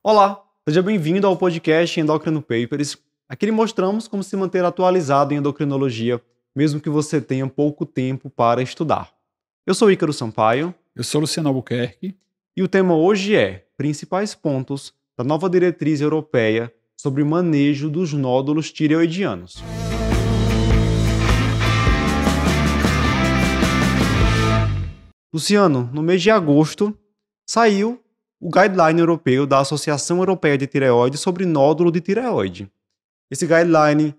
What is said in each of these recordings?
Olá, seja bem-vindo ao podcast Endocrino Papers. Aqui lhe mostramos como se manter atualizado em endocrinologia, mesmo que você tenha pouco tempo para estudar. Eu sou Ícaro Sampaio Eu sou Luciano Albuquerque. e o tema hoje é principais pontos da nova diretriz europeia sobre o manejo dos nódulos tireoidianos. Luciano, no mês de agosto, saiu o guideline europeu da Associação Europeia de Tireoide sobre nódulo de tireoide. Esse guideline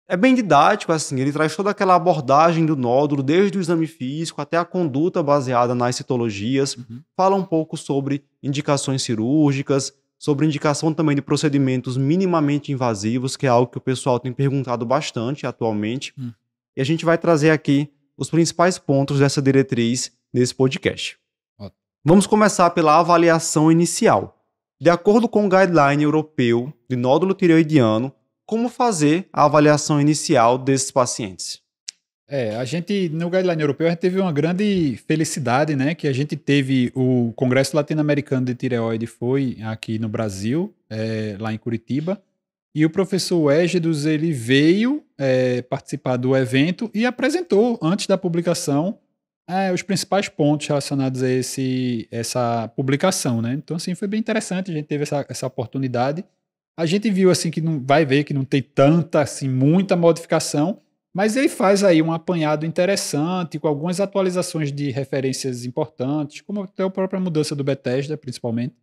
é bem didático, assim, ele traz toda aquela abordagem do nódulo, desde o exame físico até a conduta baseada nas citologias, Uhum. fala um pouco sobre indicações cirúrgicas, sobre indicação também de procedimentos minimamente invasivos, que é algo que o pessoal tem perguntado bastante atualmente, Hum. e a gente vai trazer aqui os principais pontos dessa diretriz nesse podcast. Ótimo. Vamos começar pela avaliação inicial. De acordo com o guideline europeu de nódulo tireoidiano, como fazer a avaliação inicial desses pacientes? A gente, no Guideline Europeu, a gente teve uma grande felicidade, né? Que a gente teve o Congresso Latino-Americano de Tireoide, foi aqui no Brasil, lá em Curitiba, e o professor Égidos, ele veio participar do evento e apresentou, antes da publicação, os principais pontos relacionados a essa publicação, né? Então, assim, foi bem interessante, a gente teve essa oportunidade. A gente viu assim que não vai ver que não tem tanta, assim, muita modificação, mas ele faz aí um apanhado interessante com algumas atualizações de referências importantes, como até a própria mudança do Bethesda, principalmente,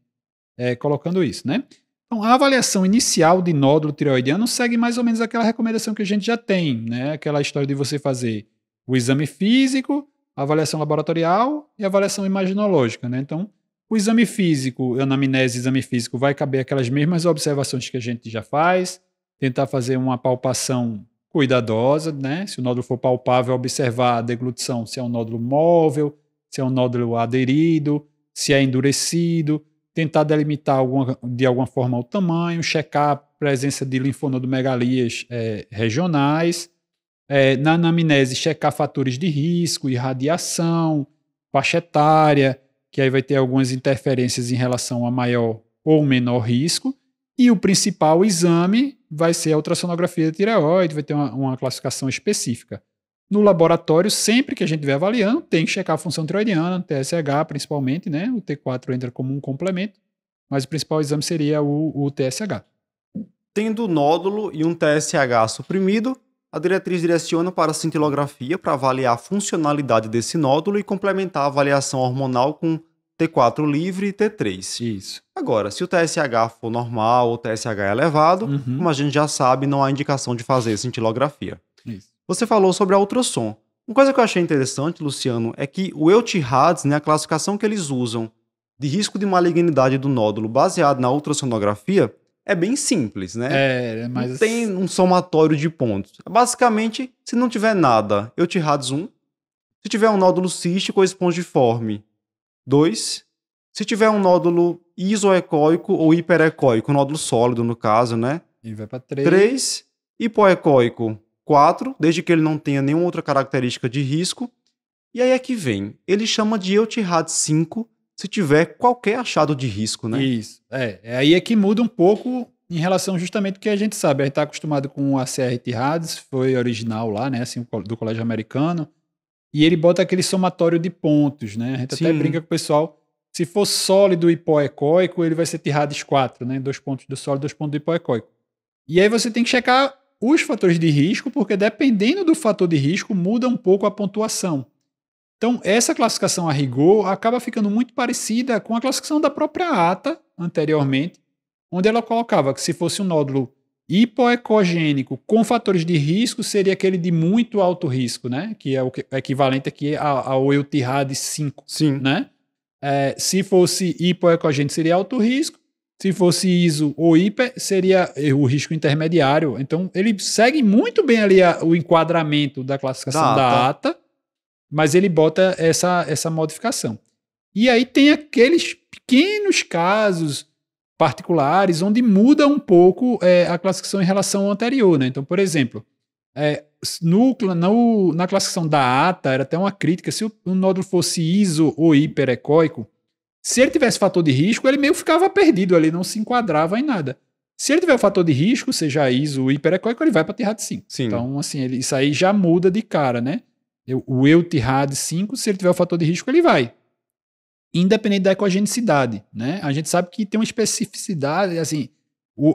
colocando isso, né? Então, a avaliação inicial de nódulo tireoidiano segue mais ou menos aquela recomendação que a gente já tem, né? Aquela história de você fazer o exame físico, a avaliação laboratorial e a avaliação imaginológica, né? Então, o exame físico, a anamnese e exame físico vai caber aquelas mesmas observações que a gente já faz, tentar fazer uma palpação cuidadosa, né? Se o nódulo for palpável, observar a deglutição, se é um nódulo móvel, se é um nódulo aderido, se é endurecido, tentar delimitar de alguma forma o tamanho, checar a presença de linfonodomegalias regionais, na anamnese checar fatores de risco, irradiação, faixa etária, que aí vai ter algumas interferências em relação a maior ou menor risco, e o principal exame vai ser a ultrassonografia da tireoide, vai ter uma classificação específica. No laboratório, sempre que a gente estiver avaliando, tem que checar a função tireoidiana, TSH principalmente, né? O T4 entra como um complemento, mas o principal exame seria o TSH. Tendo o nódulo e um TSH suprimido, a diretriz direciona para a cintilografia para avaliar a funcionalidade desse nódulo e complementar a avaliação hormonal com T4 livre e T3. Isso. Agora, se o TSH for normal ou o TSH é elevado, Uhum. como a gente já sabe, não há indicação de fazer cintilografia. Isso. Você falou sobre a ultrassom. Uma coisa que eu achei interessante, Luciano, é que o Euthyroides, né, a classificação que eles usam de risco de malignidade do nódulo baseado na ultrassonografia, é bem simples, né? Não tem Mas um somatório de pontos. Basicamente, se não tiver nada, Euthyroides 1. Se tiver um nódulo cístico ou espongiforme, 2. Se tiver um nódulo isoecóico ou hiperecóico, um nódulo sólido no caso, né? ele vai para 3. 3. Hipoecóico, 4, desde que ele não tenha nenhuma outra característica de risco. E aí é que vem, ele chama de Euthyroides 5 se tiver qualquer achado de risco, né? Isso. Aí é que muda um pouco em relação justamente ao que a gente sabe. A gente está acostumado com o ACR Tirades, foi original lá, né? Assim, do Colégio Americano. E ele bota aquele somatório de pontos, né? A gente até Sim. brinca com o pessoal. Se for sólido hipoecóico, ele vai ser Tirades 4, né? 2 pontos do sólido, 2 pontos do hipoecóico. E aí você tem que checar os fatores de risco, porque dependendo do fator de risco, muda um pouco a pontuação. Então, essa classificação a rigor acaba ficando muito parecida com a classificação da própria ATA anteriormente, onde ela colocava que se fosse um nódulo hipoecogênico com fatores de risco, seria aquele de muito alto risco, né? Que é o equivalente aqui ao Euthyroides 5, Sim. né? Se fosse hipoecogênico, seria alto risco. Se fosse ISO ou hiper, seria o risco intermediário. Então, ele segue muito bem ali o enquadramento da classificação da ATA, mas ele bota essa modificação. E aí tem aqueles pequenos casos particulares onde muda um pouco a classificação em relação ao anterior, né? Então, por exemplo, na classificação da ATA, era até uma crítica, se o nódulo fosse iso ou hiperecóico, Se ele tivesse fator de risco, ele meio ficava perdido ali, não se enquadrava em nada. Se ele tiver o fator de risco, seja ISO ou hiperecóico, ele vai para TIRAD 5. Sim. Então, assim, isso aí já muda de cara, né? O EUTIRAD 5, se ele tiver o fator de risco, ele vai. Independente da ecogenicidade, né? A gente sabe que tem uma especificidade, assim,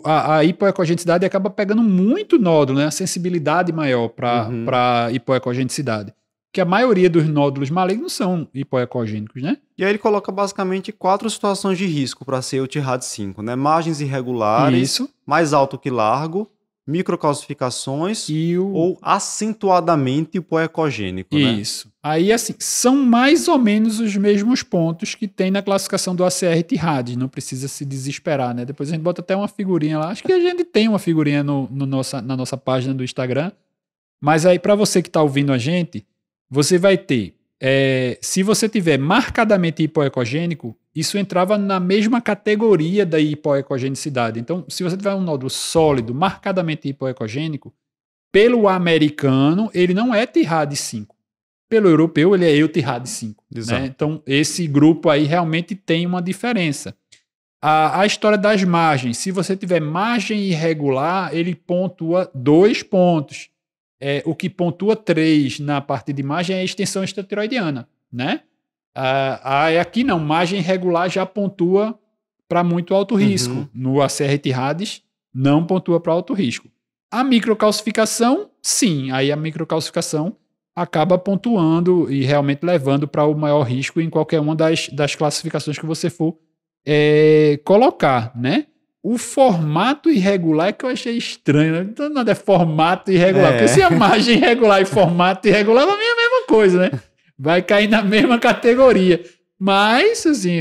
a hipoecogenicidade acaba pegando muito nódulo, né? A sensibilidade maior para hipoecogenicidade. Que a maioria dos nódulos malignos são hipoecogênicos, né? E aí ele coloca basicamente 4 situações de risco para ser o TIRAD 5, né? Margens irregulares, Isso. mais alto que largo, microcalcificações ou acentuadamente hipoecogênico, né? Isso. Aí, assim, são mais ou menos os mesmos pontos que tem na classificação do ACR TIRAD, não precisa se desesperar, né? Depois a gente bota até uma figurinha lá. Acho que a gente tem uma figurinha na nossa página do Instagram. Mas aí, para você que está ouvindo a gente, você vai ter, se você tiver marcadamente hipoecogênico, isso entrava na mesma categoria da hipoecogenicidade. Então, se você tiver um nódulo sólido, marcadamente hipoecogênico, pelo americano, ele não é TIRAD 5. Pelo europeu, ele é EUTIRAD 5. Né? Então, esse grupo aí realmente tem uma diferença. A história das margens, se você tiver margem irregular, ele pontua 2 pontos. O que pontua 3 na parte de margem é a extensão extratiroidiana, né? Aqui não, margem irregular já pontua para muito alto risco. No ACR TIRADs não pontua para alto risco. A microcalcificação, sim, aí a microcalcificação acaba pontuando e realmente levando para o maior risco em qualquer uma das classificações que você for colocar, né? O formato irregular é que eu achei estranho. Né? Então, nada é formato irregular. Porque se a margem irregular e formato irregular, é a mesma coisa, né? Vai cair na mesma categoria. Mas, assim,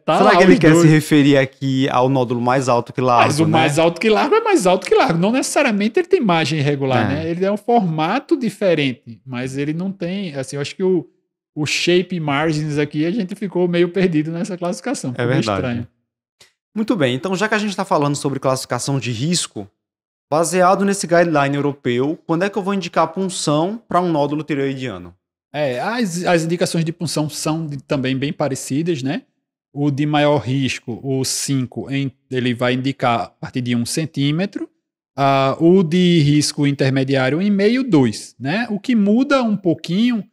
tá Será lá que ele os quer dois. se referir aqui ao nódulo mais alto que largo, Mas o mais alto que largo é mais alto que largo. Não necessariamente ele tem margem irregular, né? Ele é um formato diferente. Mas ele não tem... Assim, eu acho que o shape margins aqui, a gente ficou meio perdido nessa classificação. Ficou meio estranho. Muito bem, então já que a gente está falando sobre classificação de risco, baseado nesse guideline europeu, quando é que eu vou indicar punção para um nódulo tireoidiano? As indicações de punção são também bem parecidas, né? O de maior risco, o 5, ele vai indicar a partir de 1 centímetro. O de risco intermediário, 1,5, 2, né? O que muda um pouquinho,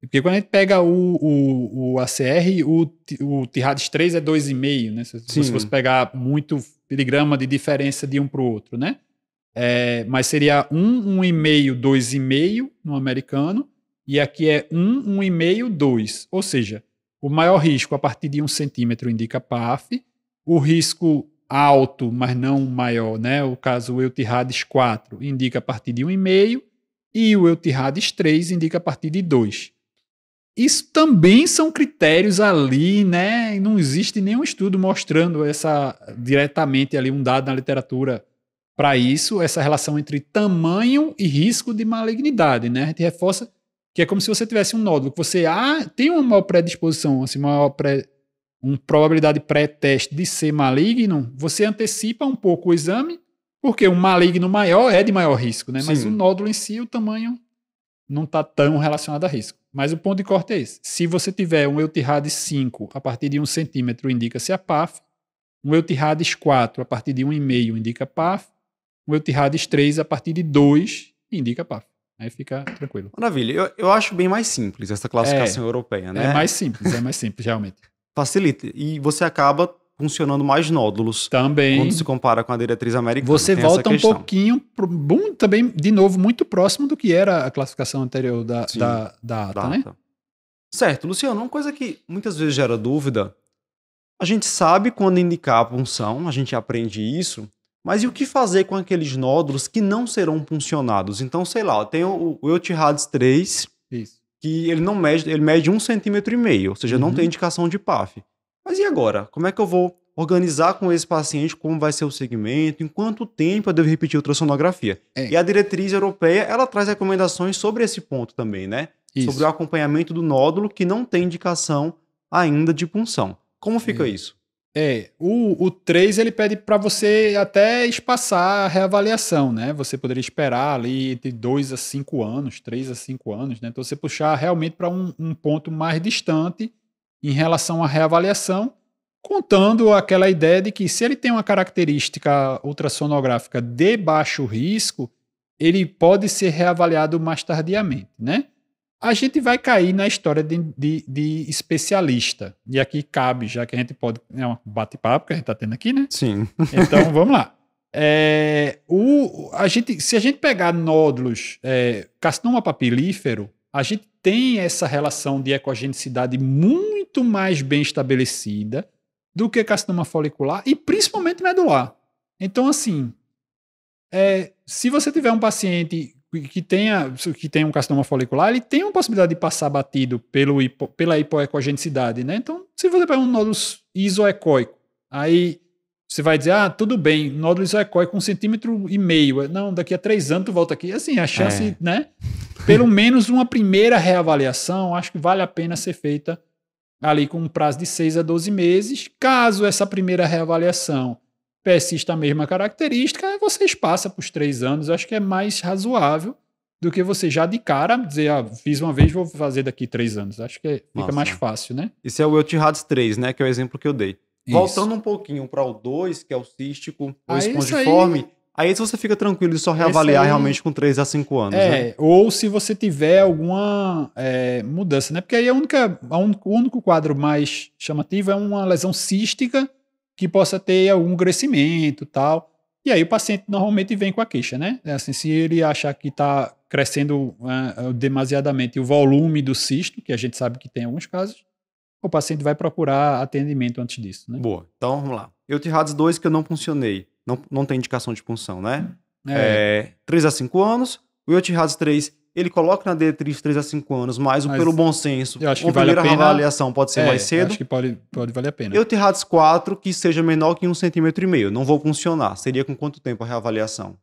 porque quando a gente pega o ACR, o TIRADs 3 é 2,5, né? Se você fosse pegar muito miligrama de diferença de um para o outro, né? Mas seria 1, 1,5, 2,5 no americano, e aqui é 1, 1,5, 2. Ou seja, o maior risco a partir de 1 centímetro indica PAF, o risco alto, mas não maior, né? O caso o EUTIRADs 4 indica a partir de 1,5 e o EUTIRADs 3 indica a partir de 2. Isso também são critérios ali, né? Não existe nenhum estudo mostrando diretamente ali um dado na literatura para isso, essa relação entre tamanho e risco de malignidade, né? A gente reforça que é como se você tivesse um nódulo que você tem uma maior predisposição, assim, uma probabilidade pré-teste de ser maligno, você antecipa um pouco o exame, porque um maligno maior é de maior risco, né? Mas o nódulo em si, o tamanho não está tão relacionado a risco. Mas o ponto de corte é esse. Se você tiver um EUTIRADs 5 a partir de 1 centímetro, indica-se a PAF. Um EUTIRADs 4 a partir de 1,5 indica PAF. Um EUTIRADs 3 a partir de 2 indica PAF. Aí fica tranquilo. Maravilha. Eu acho bem mais simples essa classificação europeia, né? É mais simples, realmente. Facilita. E você acaba funcionando mais nódulos. Também. Quando se compara com a diretriz americana. Você volta um pouquinho, também, de novo, muito próximo do que era a classificação anterior da ATA, né? Certo. Luciano, uma coisa que muitas vezes gera dúvida, a gente sabe quando indicar a punção, a gente aprende isso, mas e o que fazer com aqueles nódulos que não serão puncionados? Então, sei lá, tem o EUTIRADs 3, isso, que ele não mede, ele mede 1,5 centímetro, ou seja, não tem indicação de PAF. Mas e agora? Como é que eu vou organizar com esse paciente como vai ser o segmento, em quanto tempo eu devo repetir a ultrassonografia? E a diretriz europeia, ela traz recomendações sobre esse ponto também, né? Isso. Sobre o acompanhamento do nódulo que não tem indicação ainda de punção. Como fica isso? O 3 ele pede para você até espaçar a reavaliação, né? Você poderia esperar ali de 2 a 5 anos, 3 a 5 anos, né? Então você puxar realmente para um ponto mais distante em relação à reavaliação, contando aquela ideia de que se ele tem uma característica ultrassonográfica de baixo risco, ele pode ser reavaliado mais tardiamente, né? A gente vai cair na história de especialista. E aqui cabe, já que a gente pode... É um bate-papo que a gente está tendo aqui, né? Sim. Então, vamos lá. Se a gente pegar nódulos, carcinoma papilífero, a gente tem essa relação de ecogenicidade muito mais bem estabelecida do que carcinoma folicular e principalmente medular. Então, assim, se você tiver um paciente que tenha um carcinoma folicular, ele tem uma possibilidade de passar batido pela hipoecogenicidade, né? Então, se você pegar um nódulo isoecóico, aí você vai dizer, tudo bem, nódulo isoecóico 1,5 centímetro. Não, daqui a 3 anos tu volta aqui. Assim, a chance, né? Pelo menos uma primeira reavaliação, acho que vale a pena ser feita ali com um prazo de 6 a 12 meses. Caso essa primeira reavaliação persista a mesma característica, aí você espaça para os 3 anos. Eu acho que é mais razoável do que você já de cara dizer, fiz uma vez, vou fazer daqi 3 anos. Acho que fica mais fácil, né? Esse é o Euthyroides 3, né? Que é o exemplo que eu dei. Isso. Voltando um pouquinho para o 2, que é o cístico, o espongiforme, aí você fica tranquilo de só reavaliar realmente com 3 a 5 anos, né? Ou se você tiver alguma mudança, né? Porque aí o único quadro mais chamativo é uma lesão cística que possa ter algum crescimento e tal. E aí o paciente normalmente vem com a queixa, né? Assim, se ele achar que está crescendo demasiadamente o volume do cisto, que a gente sabe que tem em alguns casos, o paciente vai procurar atendimento antes disso, né? Boa. Então, vamos lá. Euthyroides 2 que eu não puncionei. Não tem indicação de punção, né? 3 a 5 anos. O Euthyroides 3, ele coloca na diretriz 3 a 5 anos, mas pelo bom senso, eu acho que a primeira avaliação pode ser mais cedo. Acho que pode valer a pena. Euthyroides 4, que seja menor que 1,5 centímetro. Não vou puncionar. Seria com quanto tempo a reavaliação?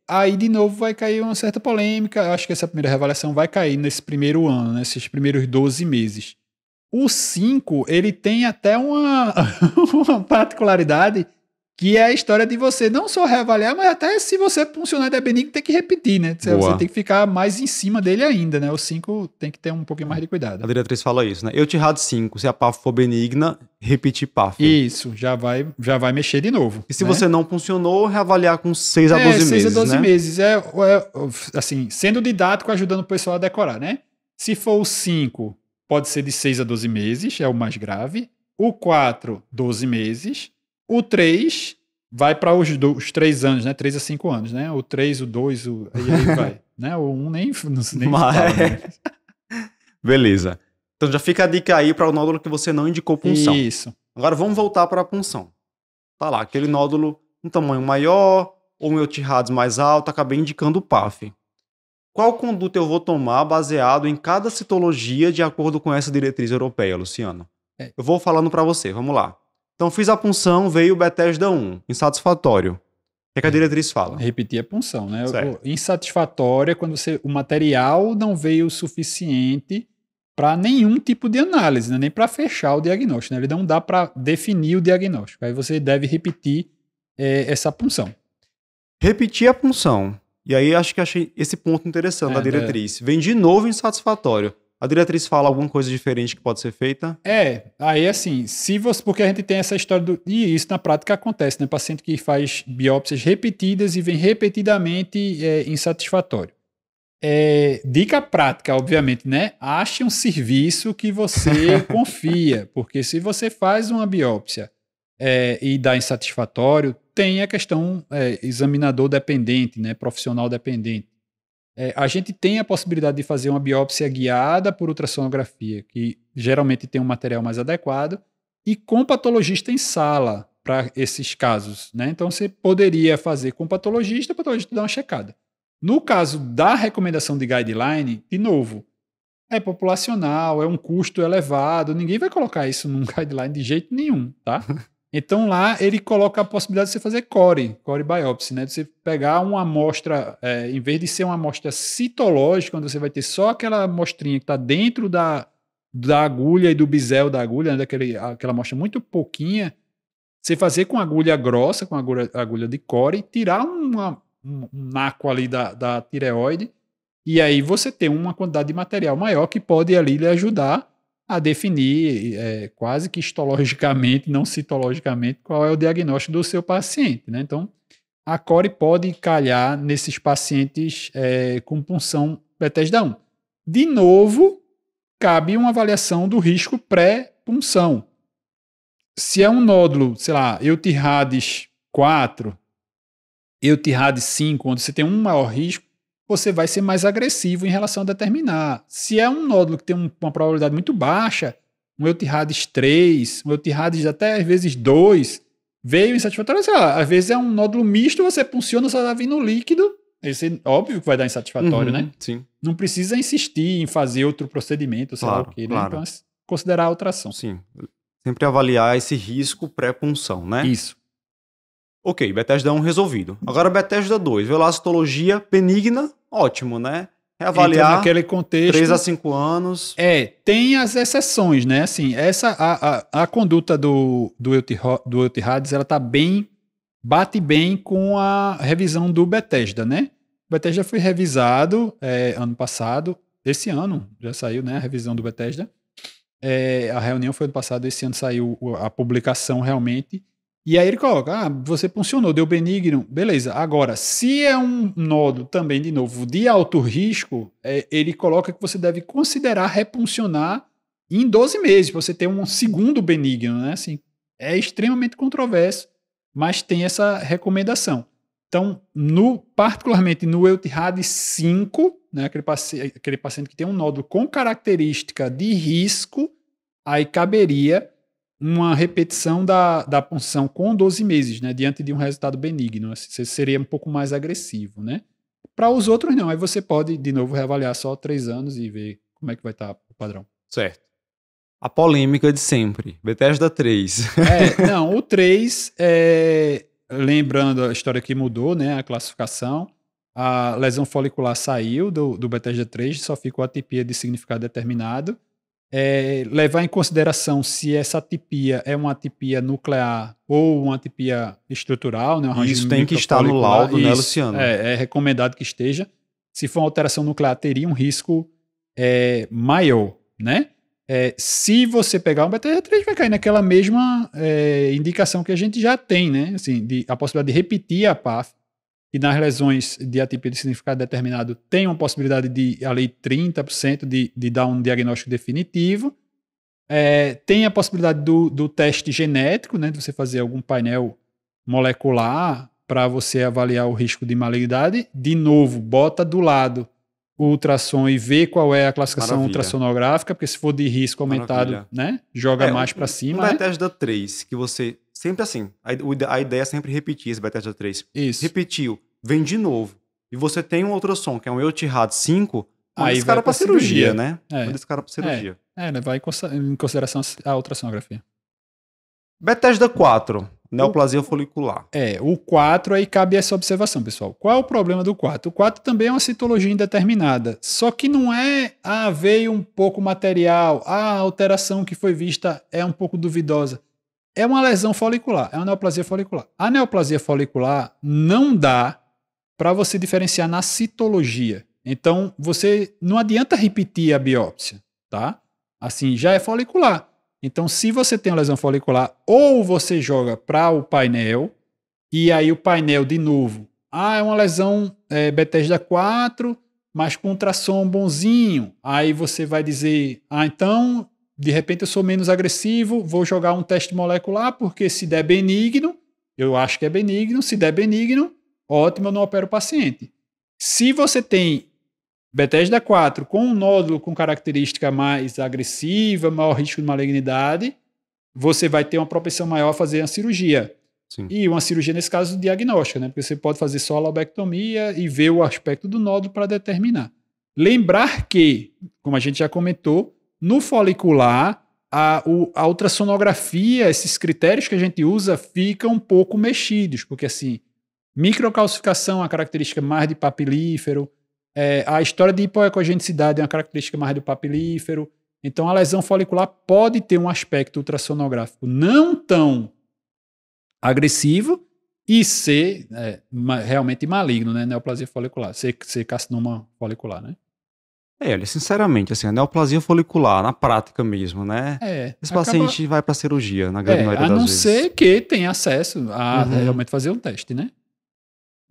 Aí, de novo, vai cair uma certa polêmica. Eu acho que essa primeira reavaliação vai cair nesse primeiro ano, nesses primeiros 12 meses. O 5, ele tem até uma particularidade, que é a história de você não só reavaliar, mas até se você funcionar de benigno, tem que repetir, né? Você tem que ficar mais em cima dele ainda, né? O 5 tem que ter um pouquinho mais de cuidado. A diretriz fala isso, né? Euthyroides 5, se a PAF for benigna, repetir PAF. Isso, já vai mexer de novo. E se você não funcionou, reavaliar com 6 a 12 meses, 6 a 12 né? meses. Assim, sendo didático, ajudando o pessoal a decorar, né? Se for o 5... pode ser de 6 a 12 meses, é o mais grave. O 4, 12 meses. O 3 vai para os 3 anos, né? 3 a 5 anos, né? O 3, o 2, aí vai. Né? O 1 nem fala, né? Beleza. Então já fica a dica aí para o nódulo que você não indicou punção. Isso. Agora vamos voltar para a punção. Tá lá, aquele nódulo um tamanho maior, ou um Euthyroides mais alto, acabei indicando o PAF. Qual conduta eu vou tomar baseado em cada citologia de acordo com essa diretriz europeia, Luciano? Eu vou falando para você, vamos lá. Então, fiz a punção, veio o Bethesda 1, insatisfatório. O que a diretriz fala? Repetir a punção, né? Certo. Insatisfatório é quando o material não veio o suficiente para nenhum tipo de análise, né? Nem para fechar o diagnóstico, né? Ele não dá para definir o diagnóstico. Aí você deve repetir essa punção. Repetir a punção. E aí acho que achei esse ponto interessante da diretriz. Vem de novo insatisfatório. A diretriz fala alguma coisa diferente que pode ser feita? Aí assim, porque a gente tem essa história e isso na prática acontece, né? Paciente que faz biópsias repetidas e vem repetidamente insatisfatório. Dica prática, obviamente, né? Ache um serviço que você confia, porque se você faz uma biópsia e dá insatisfatório, tem a questão examinador dependente, né? Profissional dependente. A gente tem a possibilidade de fazer uma biópsia guiada por ultrassonografia, que geralmente tem um material mais adequado, e com patologista em sala para esses casos, né? Então você poderia fazer com o patologista dá uma checada. No caso da recomendação de guideline, de novo, é populacional, é um custo elevado, ninguém vai colocar isso num guideline de jeito nenhum, tá? Então lá ele coloca a possibilidade de você fazer core biopsy, né? De você pegar uma amostra, em vez de ser uma amostra citológica, onde você vai ter só aquela amostrinha que está dentro da agulha e do bisel da agulha, né? Aquela amostra muito pouquinha, você fazer com agulha grossa, com agulha de core, tirar um naco ali da tireoide, e aí você tem uma quantidade de material maior que pode ali lhe ajudar a definir quase que histologicamente, não citologicamente, qual é o diagnóstico do seu paciente, né? Então, a core pode calhar nesses pacientes com punção Bethesda 1. De novo, cabe uma avaliação do risco pré-punção. Se é um nódulo, sei lá, Euthyroides 4, Euthyroides 5, onde você tem um maior risco, você vai ser mais agressivo em relação a determinar. Se é um nódulo que tem uma probabilidade muito baixa, um Euthyroides 3, um Euthyroides até às vezes 2, veio insatisfatório, sei lá, às vezes é um nódulo misto, você funciona, só está vindo líquido, esse óbvio que vai dar insatisfatório, né? Sim. Não precisa insistir em fazer outro procedimento, sei lá o quê, né? Então, considerar a ultrassom. Sim. Sempre avaliar esse risco pré-punção, né? Isso. Ok, Bethesda 1 resolvido. Agora Bethesda 2, velocitologia benigna, ótimo, né? Reavaliar entra naquele contexto, 3 a 5 anos. Tem as exceções, né? Assim, a conduta do Euthyroides, ela bate bem com a revisão do Bethesda, né? O Bethesda foi revisado ano passado, esse ano já saiu, né? A revisão do Bethesda. A reunião foi ano passado, esse ano saiu a publicação realmente. E aí ele coloca, você funcionou, deu benigno, beleza. Agora, se é um nódulo também, de novo, de alto risco, ele coloca que você deve considerar repuncionar em 12 meses, para você ter um segundo benigno, né? Assim, é extremamente controverso, mas tem essa recomendação. Então, particularmente no Euthyroides 5, né, aquele paciente que tem um nódulo com característica de risco, aí caberia uma repetição da punção com 12 meses, né, diante de um resultado benigno. Assim, seria um pouco mais agressivo, né? Para os outros, não. Aí você pode, de novo, reavaliar só 3 anos e ver como é que vai estar o padrão. Certo. A polêmica de sempre. Bethesda 3. Não, o 3, lembrando a história que mudou, né, a classificação, a lesão folicular saiu do Bethesda 3, só ficou atipia de significado determinado. Levar em consideração se essa atipia é uma atipia nuclear ou uma atipia estrutural, né? Isso tem que estar no laudo, né, Luciano? É recomendado que esteja. Se for uma alteração nuclear, teria um risco maior, né? Se você pegar um Bethesda 3, vai cair naquela mesma indicação que a gente já tem, né? Assim, a possibilidade de repetir a PAF, e nas lesões de atipia de significado determinado tem uma possibilidade de ali 30% de dar um diagnóstico definitivo. Tem a possibilidade do teste genético, né, de você fazer algum painel molecular para você avaliar o risco de malignidade. De novo, bota do lado o ultrassom e vê qual é a classificação ultrassonográfica, porque se for de risco aumentado, né, joga mais para cima. Um Bethesda 3, que você... Sempre assim, a ideia é sempre repetir esse Bethesda 3. Isso. Repetiu, vem de novo. E você tem um ultrassom, que é um Euthyroides 5, manda aí esse cara pra cirurgia, né? Manda esse cara pra cirurgia. Levar em consideração a ultrassonografia. Bethesda 4, neoplasia folicular. O 4 aí cabe essa observação, pessoal. Qual é o problema do 4? O 4 também é uma citologia indeterminada, só que não veio um pouco material, a alteração que foi vista é um pouco duvidosa. É uma lesão folicular, é uma neoplasia folicular. A neoplasia folicular não dá para você diferenciar na citologia. Então, você não adianta repetir a biópsia, tá? Assim, já é folicular. Então, se você tem uma lesão folicular, ou você joga para o painel, e aí o painel, de novo, é uma lesão Bethesda 4, mas com ultrassom bonzinho. Aí você vai dizer, então... De repente eu sou menos agressivo, vou jogar um teste molecular, porque se der benigno, eu acho que é benigno, se der benigno, ótimo, eu não opero o paciente. Se você tem Bethesda 4 com um nódulo com característica mais agressiva, maior risco de malignidade, você vai ter uma propensão maior a fazer uma cirurgia. Sim. E uma cirurgia, nesse caso, diagnóstica, né? Porque você pode fazer só a lobectomia e ver o aspecto do nódulo para determinar. Lembrar que, como a gente já comentou, no folicular, a ultrassonografia, esses critérios que a gente usa, ficam um pouco mexidos, porque assim, microcalcificação é uma característica mais de papilífero, a história de hipoecogenicidade é uma característica mais do papilífero, então a lesão folicular pode ter um aspecto ultrassonográfico não tão agressivo e ser realmente maligno, né? Neoplasia folicular, ser carcinoma folicular, né? Olha, sinceramente, assim, a neoplasia folicular, na prática mesmo, né? Esse paciente vai para cirurgia, na grande maioria a das não vezes. ser que tenha acesso a Uhum. realmente fazer um teste, né?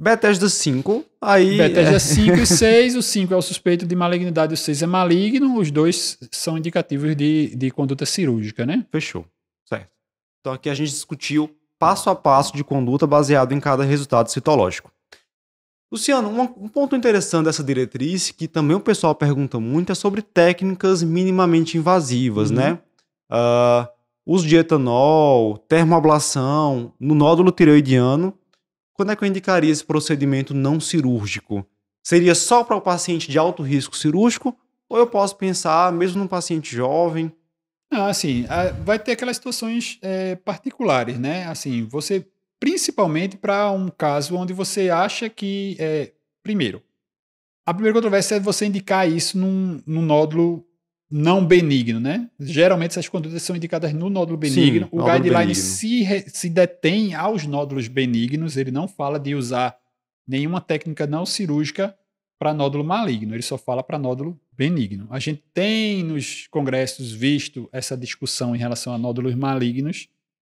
Bethesda 5, aí... Bethesda 5 e 6, o 5 é o suspeito de malignidade, o 6 é maligno, os dois são indicativos de conduta cirúrgica, né? Fechou, certo. Então aqui a gente discutiu passo a passo de conduta baseado em cada resultado citológico. Luciano, um ponto interessante dessa diretriz, que também o pessoal pergunta muito, é sobre técnicas minimamente invasivas, né? Uso de etanol, termoablação, no nódulo tireoidiano. Quando é que eu indicaria esse procedimento não cirúrgico? Seria só para o paciente de alto risco cirúrgico? Ou eu posso pensar, mesmo num paciente jovem? Assim, vai ter aquelas situações particulares, né? Assim, você, principalmente para um caso onde você acha que, primeiro, a primeira controvérsia é você indicar isso num nódulo não benigno, né? Geralmente essas condutas são indicadas no nódulo benigno. Sim, O nódulo guideline benigno. se detém aos nódulos benignos, ele não fala de usar nenhuma técnica não cirúrgica para nódulo maligno, ele só fala para nódulo benigno. A gente tem nos congressos visto essa discussão em relação a nódulos malignos,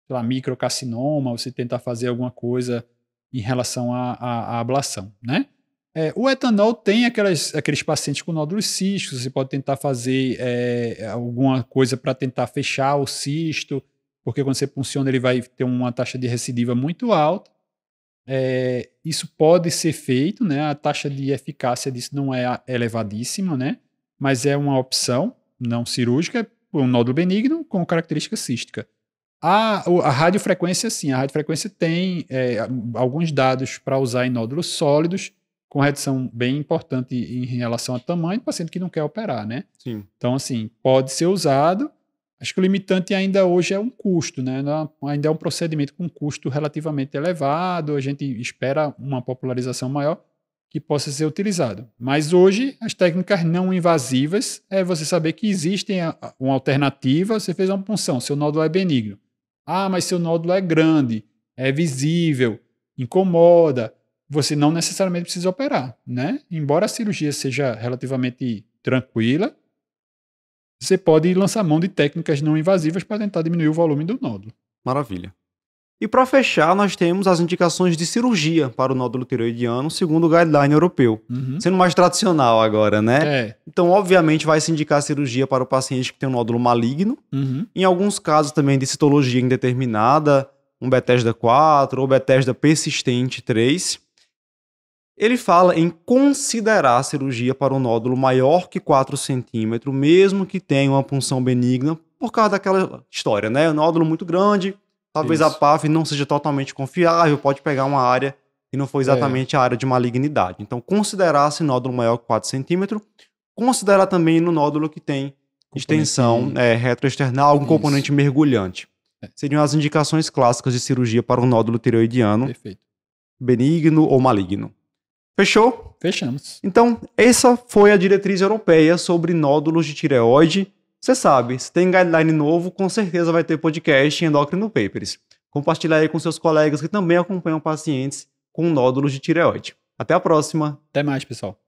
sei lá, microcarcinoma, você tentar fazer alguma coisa em relação à ablação, né? O etanol tem aqueles pacientes com nódulos císticos, você pode tentar fazer alguma coisa para tentar fechar o cisto, porque quando você punciona ele vai ter uma taxa de recidiva muito alta. Isso pode ser feito, né? A taxa de eficácia disso não é elevadíssima, né? Mas é uma opção não cirúrgica, um nódulo benigno com característica cística. A radiofrequência, sim, a radiofrequência tem alguns dados para usar em nódulos sólidos, com redução bem importante em relação a tamanho, paciente que não quer operar, né? Sim. Então, assim, pode ser usado. Acho que o limitante ainda hoje é um custo, né? Ainda é um procedimento com custo relativamente elevado, a gente espera uma popularização maior que possa ser utilizado. Mas hoje, as técnicas não invasivas é você saber que existe uma alternativa, você fez uma punção, seu nódulo é benigno. Mas seu nódulo é grande, é visível, incomoda, você não necessariamente precisa operar, né? Embora a cirurgia seja relativamente tranquila, você pode lançar mão de técnicas não invasivas para tentar diminuir o volume do nódulo. Maravilha. E para fechar, nós temos as indicações de cirurgia para o nódulo tireoidiano, segundo o guideline europeu. Sendo mais tradicional agora, né? Então, obviamente, vai se indicar cirurgia para o paciente que tem um nódulo maligno. Em alguns casos também de citologia indeterminada, um Bethesda 4 ou Bethesda persistente 3. Ele fala em considerar a cirurgia para um nódulo maior que 4 centímetros, mesmo que tenha uma punção benigna, por causa daquela história, né? Um nódulo muito grande, talvez a PAF não seja totalmente confiável, pode pegar uma área que não foi exatamente a área de malignidade. Então, considerar esse nódulo maior que 4 centímetros, considerar também no nódulo que tem extensão retroexternal, algum componente mergulhante. Seriam as indicações clássicas de cirurgia para um nódulo tireoidiano, benigno ou maligno. Fechou? Fechamos. Então, essa foi a diretriz europeia sobre nódulos de tireoide. Você sabe, se tem guideline novo, com certeza vai ter podcast em Endocrino Papers. Compartilhe aí com seus colegas que também acompanham pacientes com nódulos de tireoide. Até a próxima. Até mais, pessoal.